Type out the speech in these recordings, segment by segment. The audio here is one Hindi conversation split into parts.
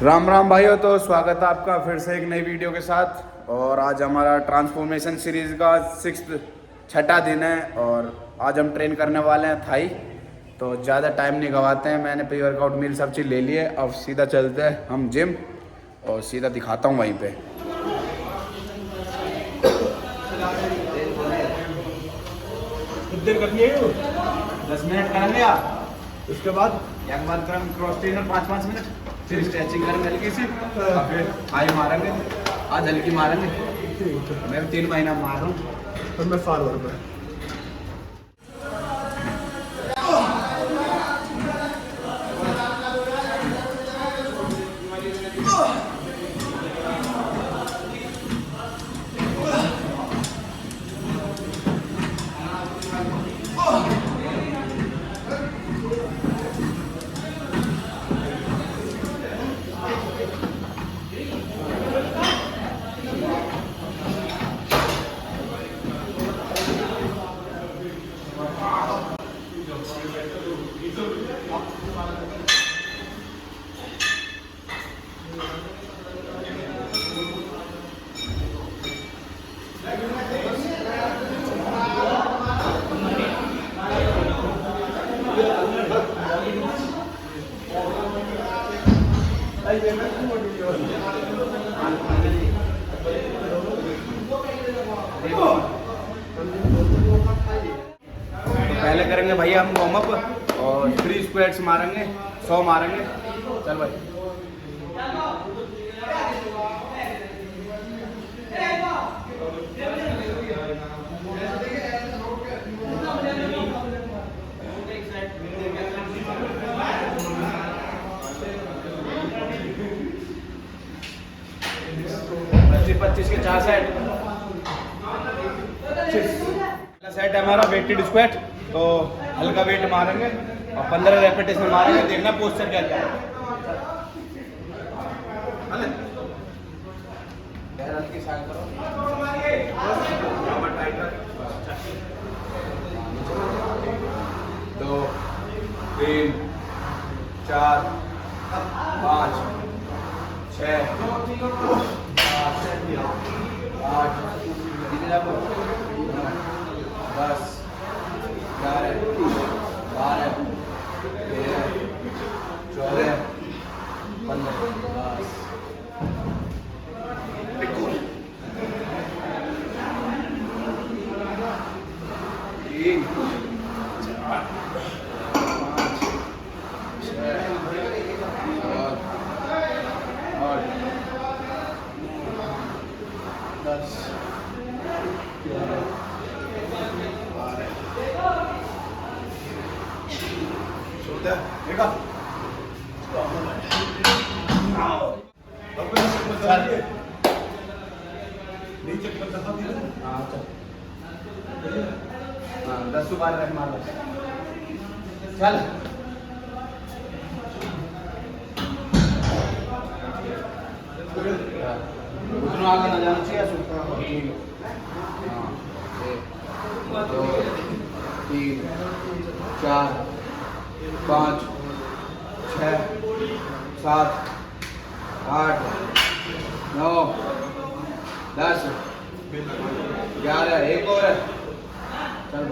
राम राम भाइयों, तो स्वागत है आपका फिर से एक नई वीडियो के साथ। और आज हमारा ट्रांसफॉर्मेशन सीरीज़ का छठा दिन है और आज हम ट्रेन करने वाले हैं थाई। तो ज़्यादा टाइम नहीं गवाते हैं, मैंने प्री वर्कआउट मील सब चीज़ ले ली है। अब सीधा चलते हैं हम जिम और सीधा दिखाता हूँ वहीं पे। देर करनी है 10 मिनट करेंगे आप, उसके बाद एक बार करेंगे क्रॉस ट्रेनर 5-5 मिनट, फिर स्ट्रेचिंग करेंगे हल्की सी, और फिर हाई मारेंगे, आज हल्की मारेंगे। मैं 3 महीना मार रहा हूँ तो मैं साल भर में पहले करेंगे भैया हम वार्म अप और 3 स्क्वाट्स मारेंगे, 100 मारेंगे। चल भाई। पच्चीस के 4 सेट। पहला सेट है हमारा वेटेड स्क्वाट, तो हल्का वेट मारेंगे और 15 रेपिटेशन मारेंगे। देखना पोस्चर क्या क्या है। हल्की साइड करो, 2 3 4 5 6 8 10 11 12 13 14 15 3 4 5 6 8 10 11 12 देखा नीचे पर दफा दिया। हाँ चल, 10 बार रख मार बस। चल उतना आगे ना जाना चाहिए। 1 2 3 4 5 6 7 8 9 10 11 एक और है। चल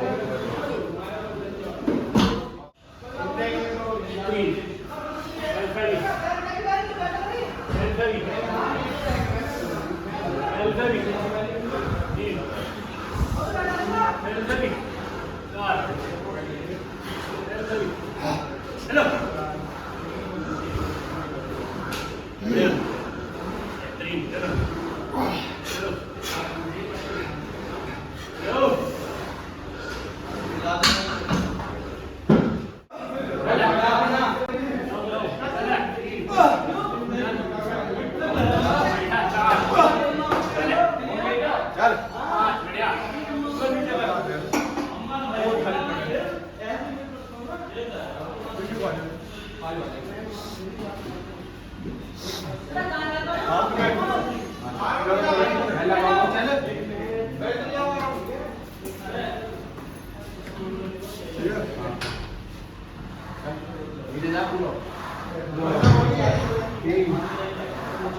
3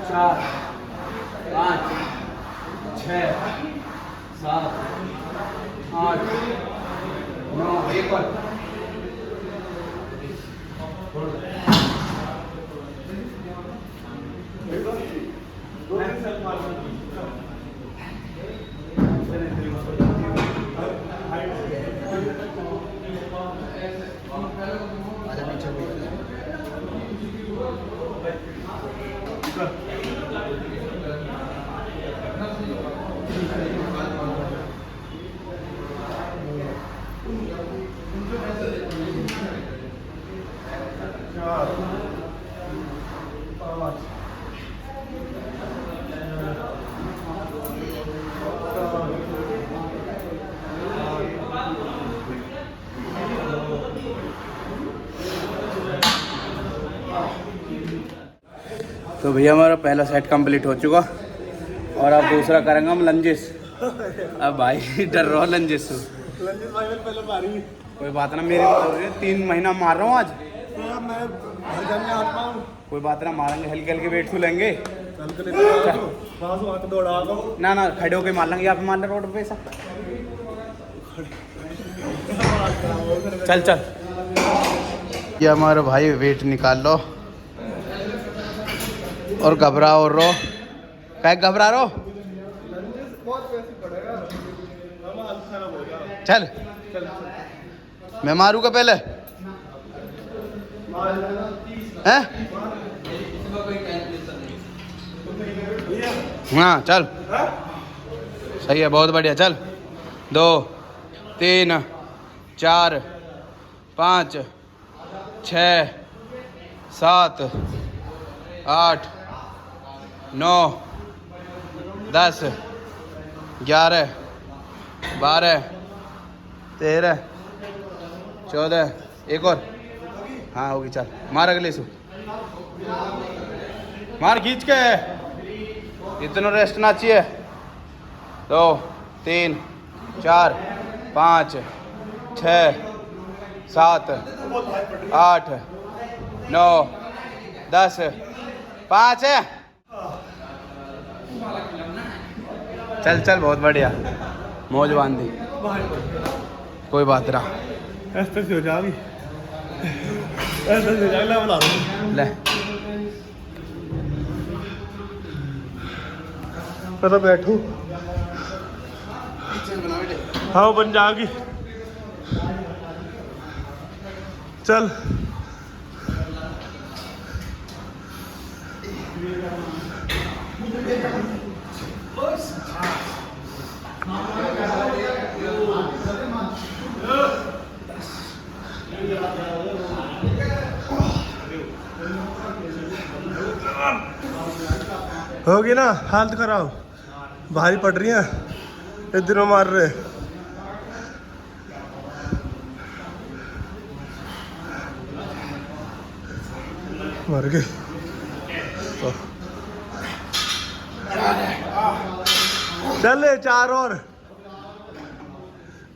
4 5 6 7 8 9 एक और तो भैया हमारा पहला सेट कंप्लीट हो चुका और अब दूसरा करेंगे हम लंजेस। अब भाई डर रहा हूँ लंजेस से। पहले मारी कोई बात ना, मेरे को 3 महीना मार रहा हूँ आज। मैं घर जाने आता हूँ। कोई बात ना, मारेंगे हल्के हल्के वेट टू लेंगे। चल के लेकर वहाँ से दौड़ा दो ना ना खड़े होके मार लेंगे, यहाँ पे मार ले रोड पे ऐसा। चल चल ये हमारा भाई वेट निकाल लो और घबराओ और रो। क्या घबरा रहो? चल मैं मारू का पहले हैं? हाँ चल सही है, बहुत बढ़िया। चल 2 3 4 5 6 7 8 9 10 11 12 13 14 एक और। हाँ होगी। चल मार अगले से, मार खींच के, इतना रेस्ट ना चाहिए। 2 3 4 5 6 7 8 9 10 5 है। चल चल बहुत बढ़िया, मौज बांधी। कोई बात ना, ऐसे से हो जाएगी, ऐसे से हो जाएगी। मैं बना रहा हूँ ले मैं तो बैठूं। हाँ बन जाएगी। चल होगी ना, हालत खराब, भारी पड़ रही है, इधर मार रहे। मर गए तो। चले 4 और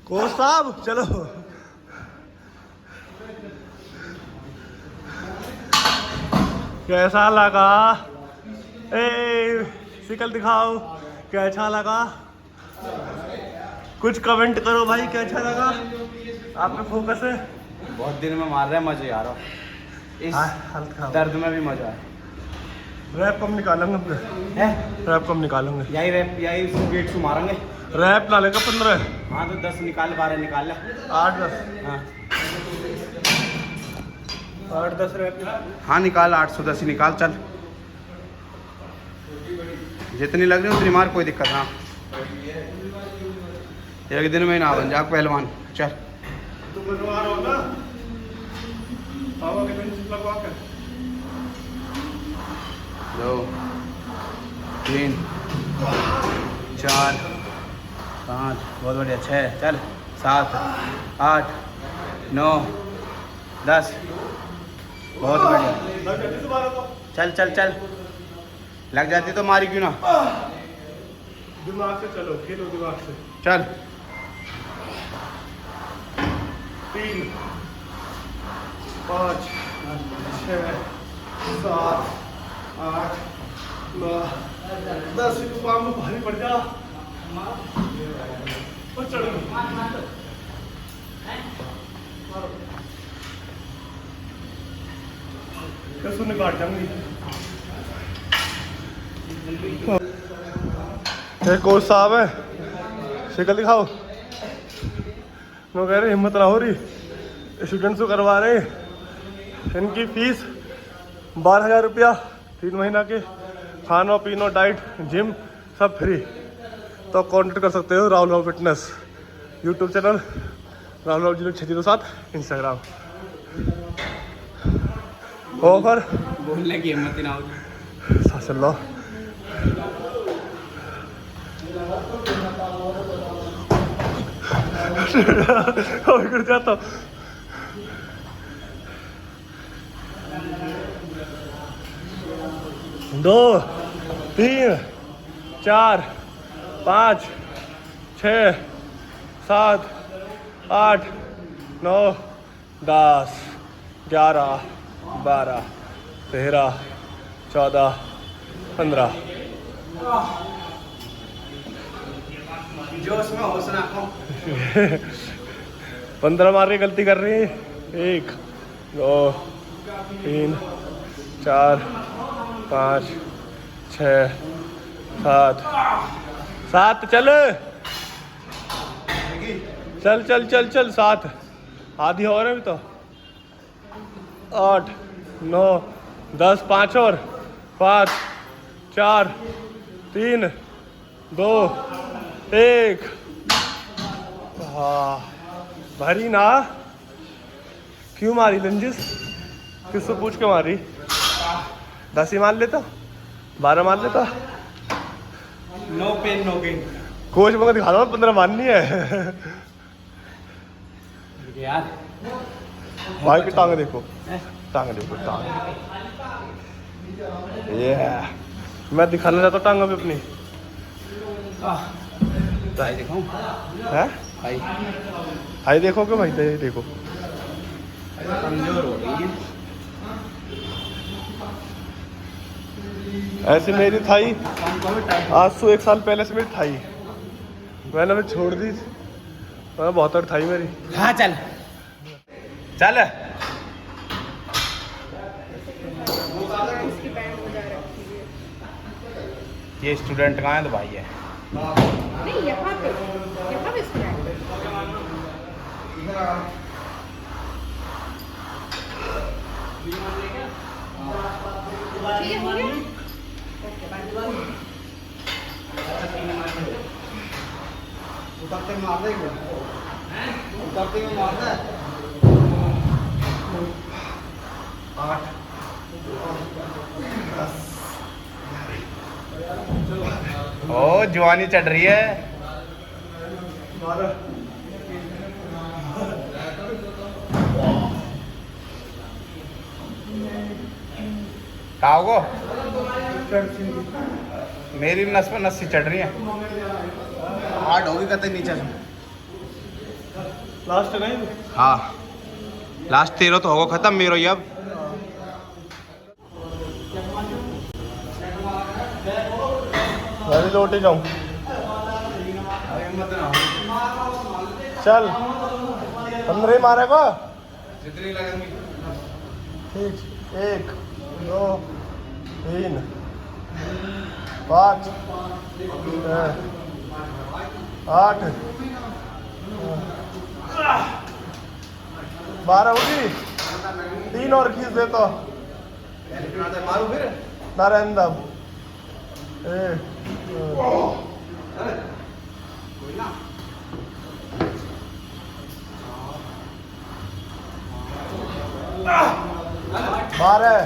कोच साहब चलो। कैसा लगा? शिकल दिखाओ, कैसा लगा? कुछ कमेंट करो भाई, कैसा लगा? आप पे फोकस है। बहुत दिन में मार रहे हैं, मजे आ रहा। इस दर्द में भी मजा है। रैप कम निकालेंगे अपने, रैप कम निकालेंगे। यही रैप यही वेट से मारेंगे। रैप ना लेगा 15। हाँ तो 10 निकाल, 12 निकाल ले। 8 10। हाँ 8 10 रैप। हाँ निकाल, 810 ही निकाल। चल जितनी लग रही है उतनी मार, कोई दिक्कत ना। एक दिन में ही ना बन जा पहलवान। चल तुम बनवा रहे हो ना, हवा के बेंच लगवा के। 2 3 4 5 बहुत बढ़िया। 6 चल 7 8 9 10 बहुत बढ़िया। चल चल चल, लग जाती तो मारी क्यों ना। दिमाग से चलो, खेलो दिमाग से। चल 3 5 6 7 8 9 10 पाँव में भारी पड़ जा और चढ़ सुनने काट जाऊंगी। कोच साहब है, शक्ल दिखाओ। मैं कह रहे हिम्मत ना हो रही, स्टूडेंट्स को करवा रहे। इनकी फीस 12,000 रुपया 3 महीना के, खाना पीना डाइट जिम सब फ्री। तो कांटेक्ट कर सकते हो Rahul Rao fitness, YouTube channel Rahul Rao 0607, Instagram. Offer बोलने की हिम्मत ही ना हो। चल लो और गिर जाता। 2 3 4 5 6 7 8 9 10 11 12 13 14 15। जोश में हौसला को 15 मार के गलती कर रही है। 1 2 3 4 5 6 7 7 चल चल चल चल चल 7 आधी और है अभी तो। 8 9 10 5 और 5 4 3 2 1। हाँ भारी ना, क्यों मारी लंजिस? किससे पूछ के मारी? 10 ही मार लेता, 12 मार लेता। No pain no gain. Coach मगर दिखा दो 15 मारनी है। यार भाई की टांग देखो, टांग देखो टांग। ये मैं दिखाना चाहता हूँ टांग अभी अपनी। भाई देखो है भाई, भाई देखो क्यों भाई देखो कमजोर हो रही है। ऐसे मेरी थाई आज से 1 साल पहले से मेरी थाई मैंने अभी छोड़ दी। मैं बहुत थाई मेरी। हाँ चल चल। ये स्टूडेंट कहाँ है? तो भाई है नहीं, यहाँ पे स्टूडेंट ठीक है, हो गया। उतरते मार दे, उतरते में मार दे। 8 ओ जवानी चढ़ रही है। खाओगो? मेरी नस पर नस्सी चढ़ रही है। हार्ड होगी कहते नीचे से। लास्ट नहीं। हाँ लास्ट 13 तो होगा खत्म मेरो ही अब। मैं भी लौटे जाऊँ। चल 15 ही मारेगा। जितनी लगेंगी। ठीक 1 2 3 5 6 8 12 होगी। 3 और खींच दे तो मारू फिर। नरेंद्र 12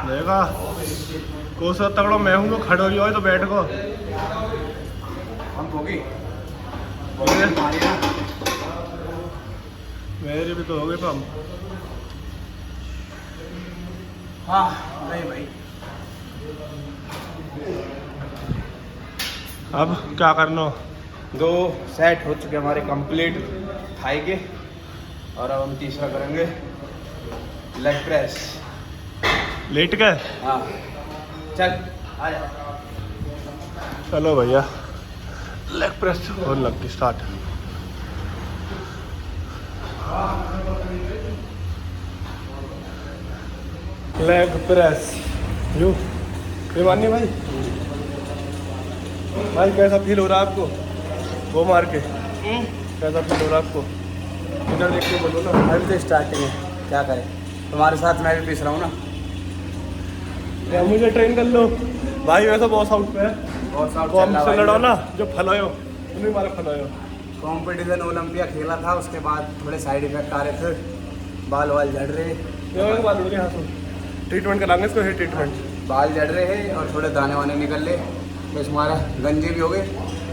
देखा कोसा तगड़ो मैं हूँ। खड़े हो रही हो तो बैठ को। हम होगी मेरे भी तो हो गए तो हम। हाँ नहीं भाई। अब क्या करना? 2 सेट हो चुके हमारे कंप्लीट थाई के। और अब हम तीसरा करेंगे लेग प्रेस। लेट गए। हाँ चल आ जा। चलो भैया लेग प्रेस होने लगती स्टार्ट। लेग प्रेस यू मानिए भाई। भाई कैसा फील हो रहा है आपको वो मार के? कैसा फील हो रहा है आपको? इधर देख के बोलो ना। अभी तो स्टार्टिंग है, क्या करें, तुम्हारे साथ मैं भी पीस रहा हूँ ना। या मुझे ट्रेन कर लो भाई। वैसा बॉस आउट पे है, बहुत वो हमसे लड़ो ना जो फलायो उन्हीं मारे फलायो। कंपटीशन ओलंपिया खेला था, उसके बाद थोड़े साइड इफेक्ट आ रहे थे, बाल वाल झड़ रहे। ट्रीटमेंट कराएंगे इसको, हेयर ट्रीटमेंट। बाल झड़ रहे हैं और थोड़े दाने वाने निकल रहे, बस हमारा गंजे भी हो गए।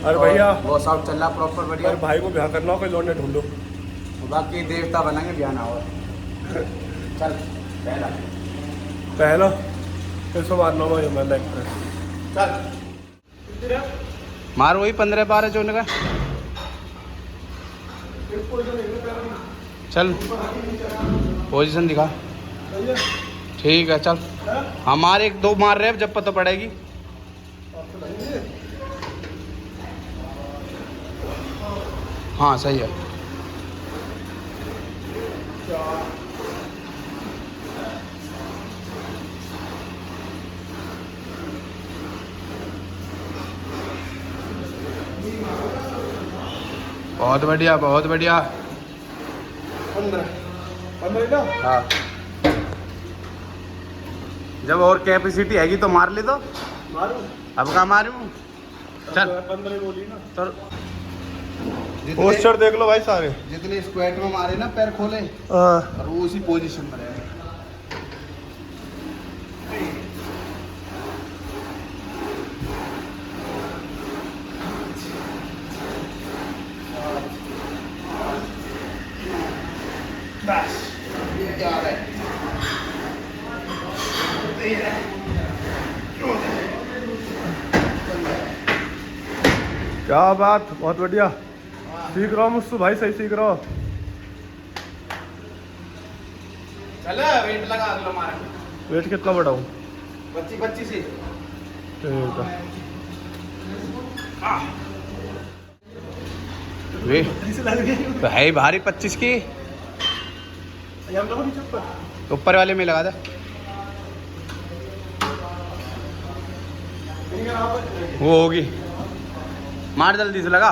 अरे भैया बहुत साफ चल रहा प्रॉपर बढ़िया। अरे भाई को ब्याह करना हो कोई लौंडे ढूंढो। बाकी देवता बनेंगे ब्याह ना हो। चल पहला इसको मारना भाई मैं लेग प्रेस। चल मार वही 15-12 जो का। चल पोजीशन दिखा। ठीक है चल, हमारे 1-2 मार रहे हैं, जब पता पड़ेगी। हाँ सही है। बहुत बढ़िया बहुत बढ़िया। 15 ना। हाँ जब और कैपेसिटी हैगी तो मार ले। तो मारूं? अब कहाँ मारूं? चल 15 बोली ना। तो पोस्टर देख लो भाई सारे। जितने स्क्वाट में मारे ना, पैर खोले हाँ और वो उसी पोजीशन में रहे। क्या बात, बहुत बढ़िया सीख रहा हूँ मुझसे भाई, सही सीख रहा हूँ। चल वेट लगा अगला मार। वेट कितना बढ़ाऊँ? 25 ही। ठीक है। वे तो है ही भारी 25 की। तो ऊपर वाले में लगा दे। वो होगी, मार जल्दी से लगा।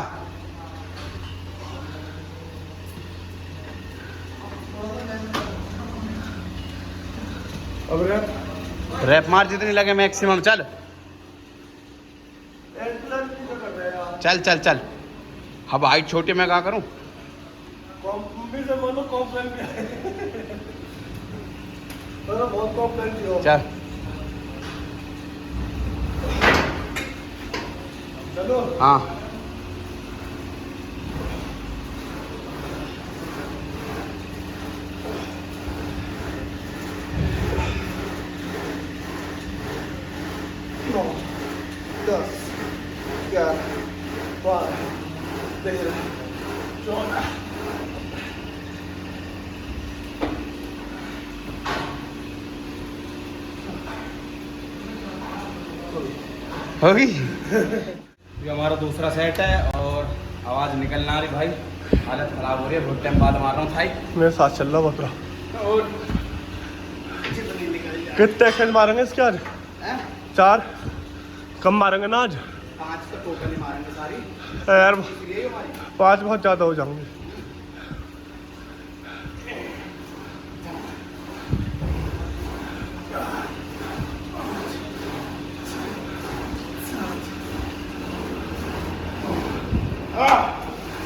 अब रैप मार जितनी लगे मैक्सिमम। चल चल चल चल। अब हाइट छोटी मैं क्या करूं? चल चलो। हाँ होगी। ये हमारा दूसरा सेट है और आवाज़ निकलना आ रही भाई, हालत ख़राब हो रही है। बहुत टाइम बाद मार रहा हूँ थाई। मेरे साथ चल रहा बकरा। और कितने एक्सरसाइज मारेंगे इसके आज? 4 कम मारेंगे ना आज? 5 तो टोटल ही मारेंगे सारी यार। यही हमारी। 5 बहुत ज़्यादा हो जाएंगे।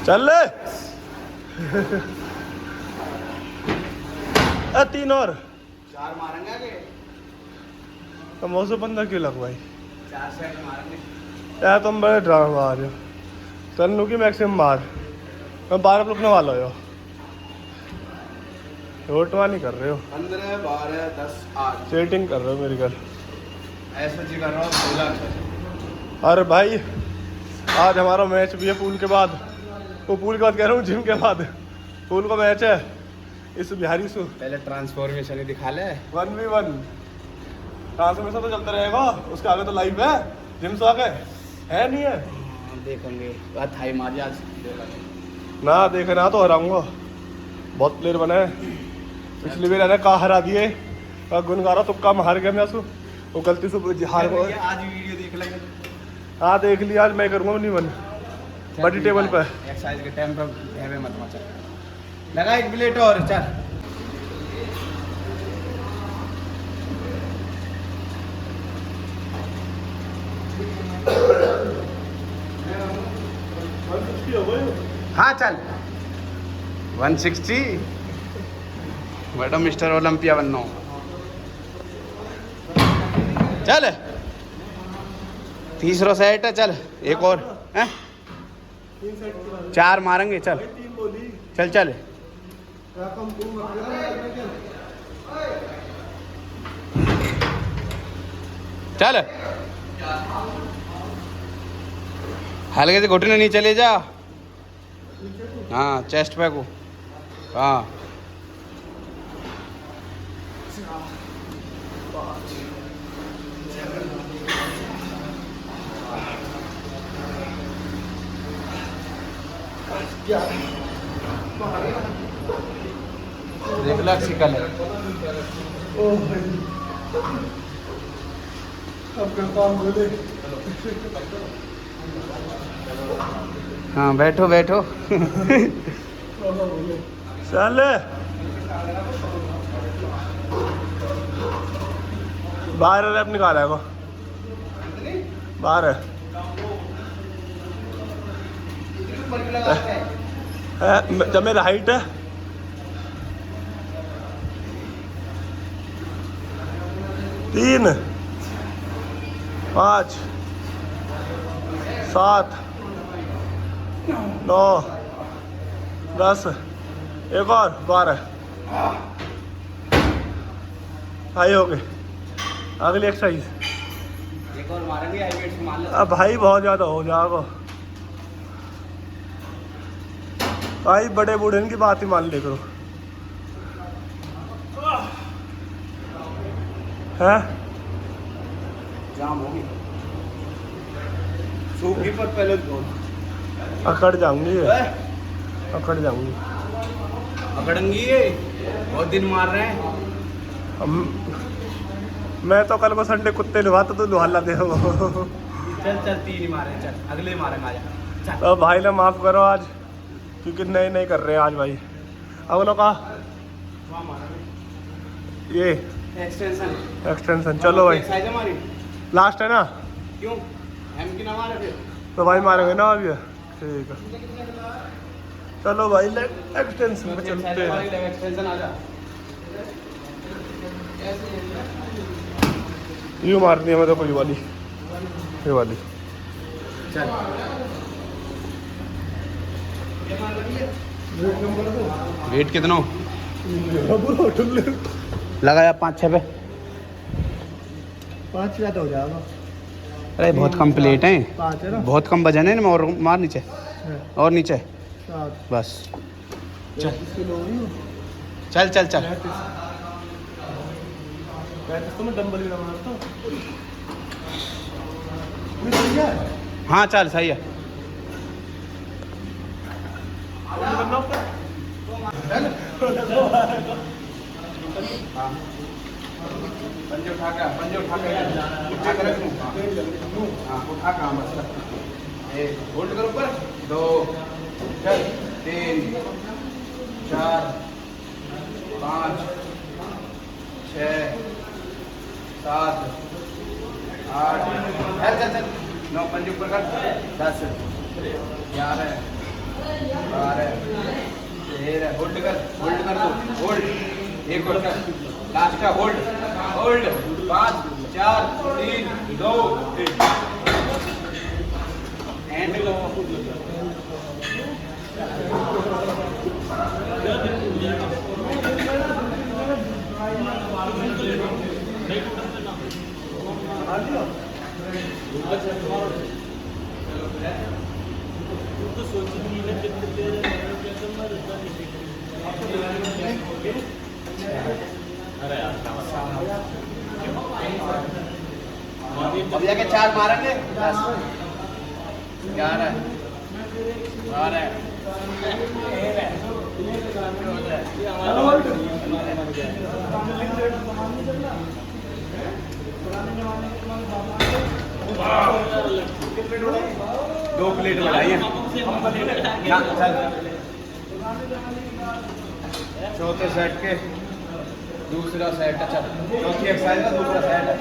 चल ले। 3 और 4 मारेंगे आगे। तो 915 क्यों लगवाई? 4 सेट मारेंगे। यार तुम बड़े ड्रामा मार रहे हो। चल लू की मैक्सिमम मार। मैं 12 रुकने वाला हो। रोटवा नहीं कर रहे हो, 15 12 10 8 चेटिंग कर रहे हो मेरी घर। ऐसा जी कर रहा हूँ 16। अरे भाई आज हमारा मैच भी है पूल के बाद। वो पूल के बाद कह रहा हूँ, जिम के बाद। पूल का मैच है इस बिहारी से पहले ट्रांसफॉर्मेशन ही दिखा ले। 1v1 ट्रांसफॉर्मेशन तो चलता रहेगा, उसके आगे तो लाइव है, जिम से आगे है नहीं है। देखेंगे बात थाई मारी आज ना देखना तो हराऊंगा, बहुत प्लेयर बना है। पिछली बार मैंने कहा हरा दिए, कहा गुनगारा तुक्का में हार गया मैं उसको, वो गलती से हार गया। आज वीडियो देख लेंगे। हाँ देख लिया, आज मैं करूँगा नहीं बन बड़ी टेबल पे एक्सरसाइज के टाइम पे हैवे मत मचा। लगा एक प्लेट और चल। हाँ चल 160 बेटा मिस्टर ओलंपिया बनना हो। चल तीसरा सेट है, चल एक और है, 4 मारेंगे। चल चल चल चल हल्के से घुटने नहीं चले जा। हाँ चेस्ट पे को, हाँ रिफ्लेक्स ही कल है। हाँ बैठो बैठो। चल बाहर रैप निकाल है, बाहर है जब मेरा हाइट है 3 5 7 9 10 एक और 12 भाई हो गए। अगली एक्सरसाइज एक और मारेंगे, हाई वेट से मार ले। अब भाई बहुत ज़्यादा हो जाएगा भाई, बड़े बूढ़े की बात ही मान ले करो है। जाम होगी सूखी पर पहले अकड़ जाऊंगी, अकड़ जाऊंगी। अकड़ंगी ये बहुत दिन मार रहे हैं। मैं तो कल को संडे कुत्ते लुभाता तो लुहाला दे। चल चल 3 ही मारे, चल अगले मारेंगे आजा। चल तो भाई ने माफ़ करो आज, क्योंकि नए नहीं कर रहे हैं आज भाई। अगलों का ये एक्सटेंशन चलो भाई, एक्सरसाइज हमारी लास्ट है ना, क्यों हम की ना मारे फिर। तो भाई मारेंगे ना अभी। ठीक है चलो भाई, एक्सटेंशन पे चलते हैं। एक्सटेंशन आजा। यूँ मारनी है मतलब कोई वाली, ये वाली। चल वेट कितना लगाया? 5-6 पे 5 ज़्यादा हो जाएगा। अरे बहुत कम प्लेट हैं, 5 है ना, बहुत कम वजन है ना। और मार नीचे, और नीचे 7 बस। चल 35 किलो हुई। चल चल चल 35 तो मैं डंबल भी मारता हूँ। हाँ चल सही है। पंजे उठा के उठा के रखूं। हाँ उठा के बस। 1 होल्ड करो ऊपर, 2 चल 3 4 5 6 7 8 चल चल चल 9 पंजे ऊपर कर, 10 11 12 13 होल्ड कर दो, होल्ड 1 और कर, लास्ट का होल्ड होल्ड 5 4 3 2 1 एंड लो। लेके 4 मारेंगे 10 11 12 2 प्लेट बढ़ाइए चौथे सेट के दूसरा सेट है चल चौथी एक्सरसाइज का दूसरा सेट है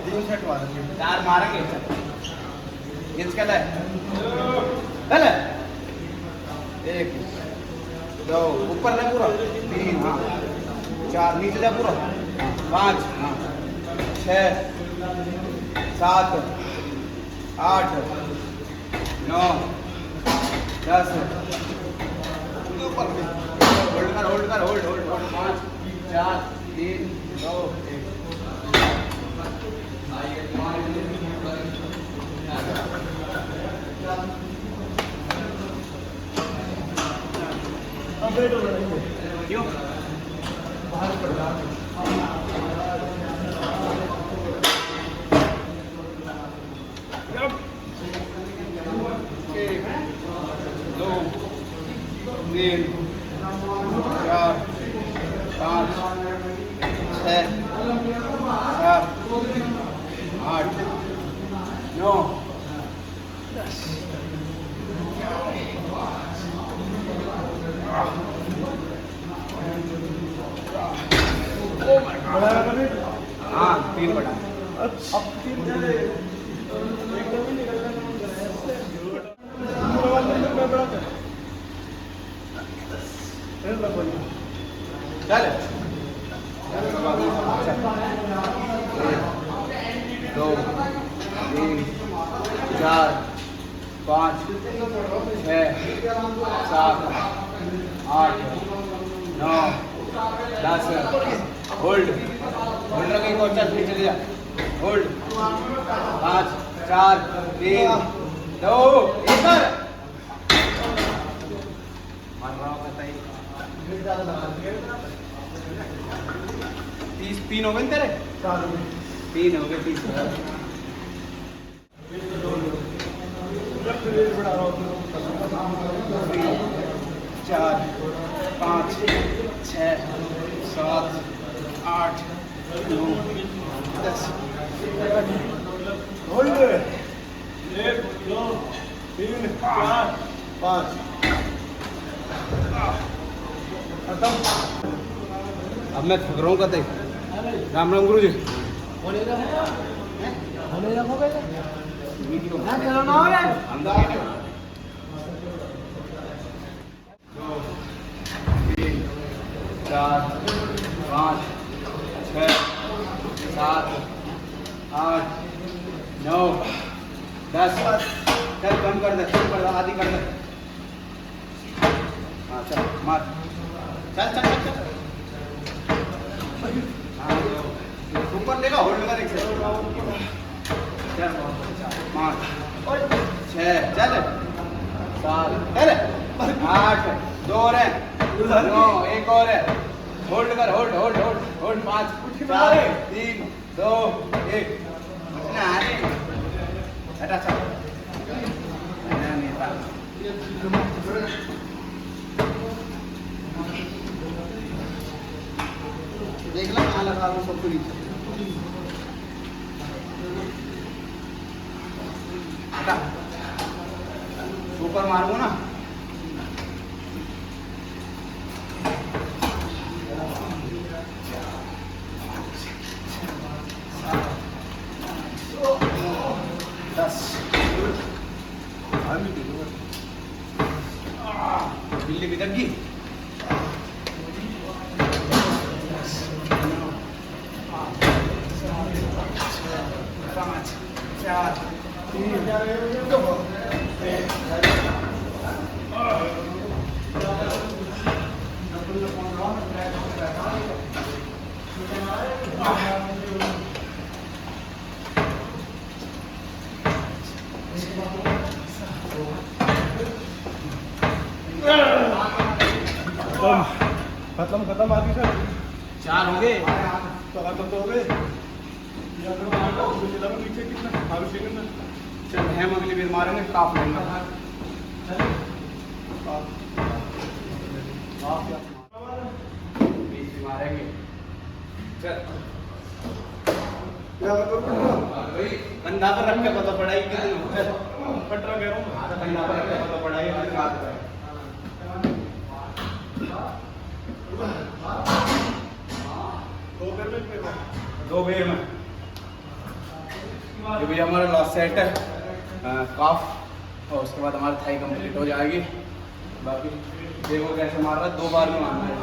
3 सेट मारेंगे 4 मारेंगे इंच का है चल 1 2 ऊपर ले पूरा 3 हाँ 4 नीचे जा पूरा 5 हाँ 6 7 8 9 10 ऊपर होल्ड कर 5 4 3 2 क्यों बाहर पड़ रहा 2 3 4 5 6 7 8 9 हाँ 3 बड़ा अब 3 चले चल 2 3 4 5 6 7 8 9 10 होल्ड रखेंगे और चल नीचे ले जा होल्ड 5 4 3 2 1 3 हो गए तेरे 3 हो गए 30 4 5 6 7 8 9 10 होल्ड 1 2 3 4 5 अब मैं थक रहा हूँ कहते राम राम गुरु जी चार 5 6 7 8 9 10 चल कम कर दे आधी कर दे हाँ चल मार चल चल चल चल ऊपर लेगा होल्ड कर एक चल 5 6 चल 7 चल 8 2 और है 9 एक और है होल्ड कर होल्ड 5 4 3 2 1 ना आने हटा चल देख लो कहाँ लगा रहा हूँ सबको नीचे हटा ऊपर मारूंगा ना बिल्ली भी दगी खत्म आगे सर 4 हो गए तो खत्म तो हो गए चल हम अगली बार मारेंगे काफ लेंगे। मारेंगे चल कंधा पर रख के पता पड़ाई कितनी पटरा कह रहा हूँ कंधा पर रख के पता पड़ाई दो बेर में ये भी हमारा लास्ट सेट है काफ और उसके बाद हमारी थाई कंप्लीट हो जाएगी। बाकी देखो कैसे मार रहा है 2 बार में मारना है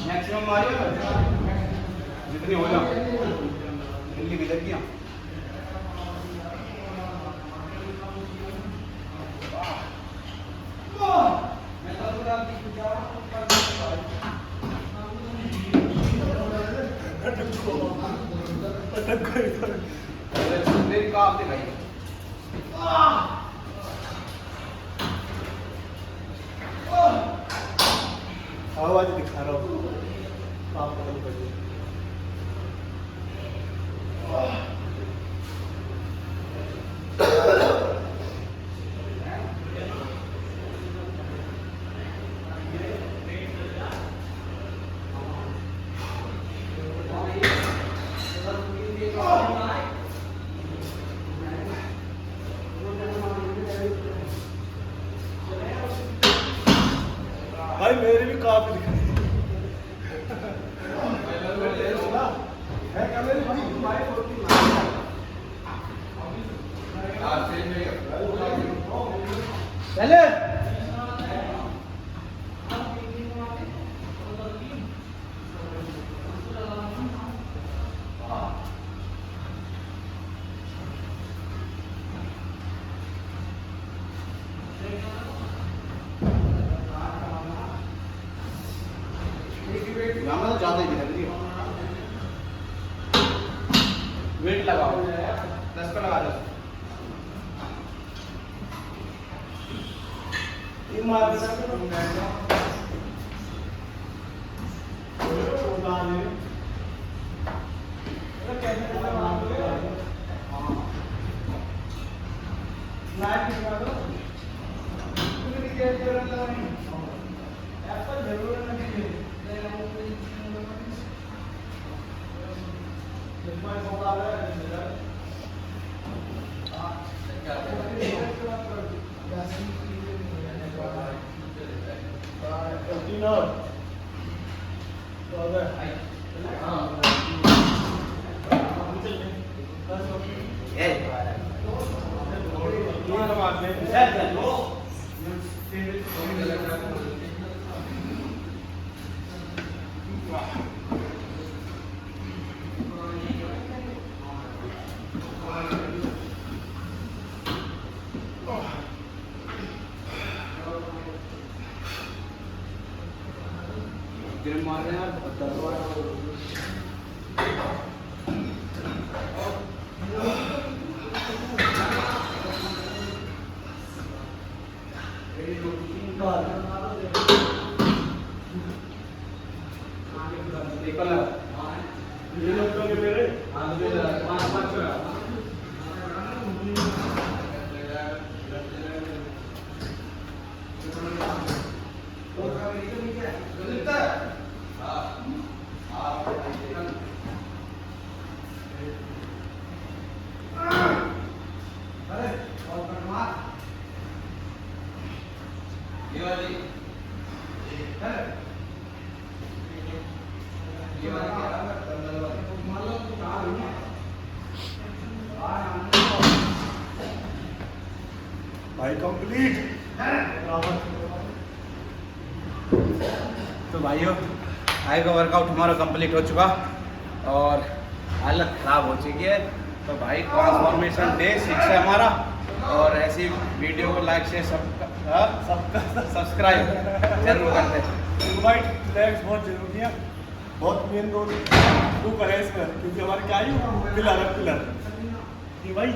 मैक्सिमम मारिए जितनी हो जाए दिल्ली किधर किया मेरी काफ दिखाई आवाज दिखा रहा हूँ आप बदल कर भाई मेरे भी काफी दिखा चले तो ज्यादा ही वेट लगाओ 10 पे लगा दो मार रहे हैं यार बहुत दर्द हो रहा भाई कंप्लीट। तो भाइयों थाई का वर्कआउट हमारा कंप्लीट हो चुका और हालत ख़राब हो चुकी है। तो भाई ट्रांसफॉर्मेशन डे 6 है हमारा और ऐसी वीडियो को लाइक से सब्सक्राइब जरूर करते हैं। भाई लेग्स बहुत जरूरी है, बहुत मेन रोल तू करे इसमें, क्योंकि हमारे क्या ही पिलर है, पिलर ये भाई